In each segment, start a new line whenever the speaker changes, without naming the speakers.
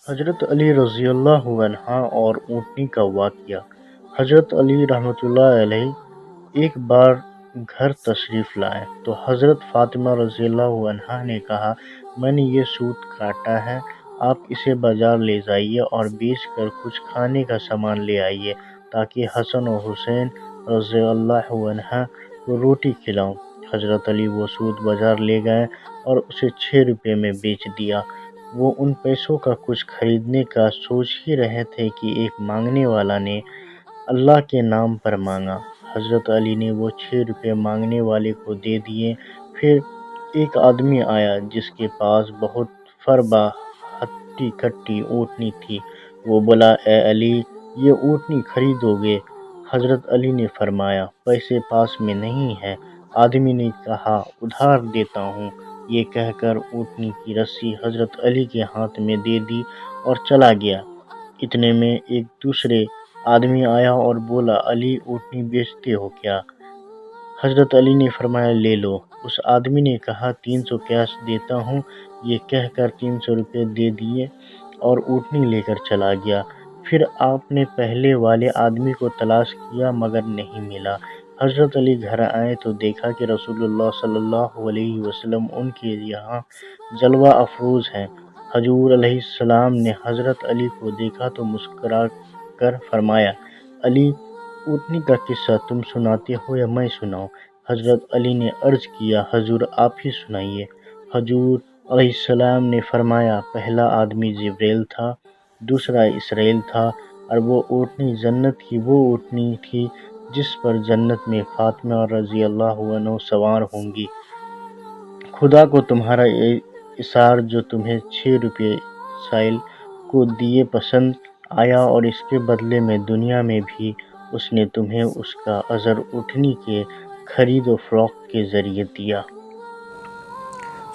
حضرت علی رضی اللہ عنہ اور اونٹنی کا واقعہ۔ حضرت علی رحمۃ اللہ علیہ ایک بار گھر تشریف لائے تو حضرت فاطمہ رضی اللہ عنہا نے کہا، میں نے یہ سوٹ کاٹا ہے، آپ اسے بازار لے جائیے اور بیچ کر کچھ کھانے کا سامان لے آئیے تاکہ حسن و حسین رضی اللہ عنہ کو روٹی کھلاؤں۔ حضرت علی وہ سوٹ بازار لے گئے اور اسے 6 روپے میں بیچ دیا۔ وہ ان پیسوں کا کچھ خریدنے کا سوچ ہی رہے تھے کہ ایک مانگنے والا نے اللہ کے نام پر مانگا۔ حضرت علی نے وہ 6 روپے مانگنے والے کو دے دیے۔ پھر ایک آدمی آیا جس کے پاس بہت فربا ہٹی کٹی اونٹنی تھی۔ وہ بولا، اے علی، یہ اونٹنی خریدو گے؟ حضرت علی نے فرمایا، پیسے پاس میں نہیں ہے۔ آدمی نے کہا، ادھار دیتا ہوں۔ یہ کہہ کر اونٹنی کی رسی حضرت علی کے ہاتھ میں دے دی اور چلا گیا۔ اتنے میں ایک دوسرے آدمی آیا اور بولا، علی، اونٹنی بیچتے ہو کیا؟ حضرت علی نے فرمایا، لے لو۔ اس آدمی نے کہا، 300 کیش دیتا ہوں۔ یہ کہہ کر 300 روپے دے دیے اور اونٹنی لے کر چلا گیا۔ پھر آپ نے پہلے والے آدمی کو تلاش کیا مگر نہیں ملا۔ حضرت علی گھر آئے تو دیکھا کہ رسول اللہ صلی اللہ علیہ وسلم ان کے یہاں جلوہ افروز ہیں۔ حضور علیہ السلام نے حضرت علی کو دیکھا تو مسکرا کر فرمایا، علی، اونٹنی کا قصہ تم سناتے ہو یا میں سناؤں؟ حضرت علی نے عرض کیا، حضور آپ ہی سنائیے۔ حضور علیہ السلام نے فرمایا، پہلا آدمی جبریل تھا، دوسرا اسرائیل تھا، اور وہ اونٹنی جنت کی وہ اونٹنی تھی جس پر جنت میں فاطمہ رضی اللہ عنہ سوار ہوں گی۔ خدا کو تمہارا اثار جو تمہیں 6 روپے سائل کو دیے پسند آیا اور اس کے بدلے میں دنیا میں بھی اس نے تمہیں اس کا اجر اونٹنی کے خرید و فروخت کے ذریعے دیا۔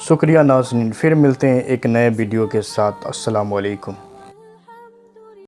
شکریہ ناظرین، پھر ملتے ہیں ایک نئے ویڈیو کے ساتھ۔ السلام علیکم۔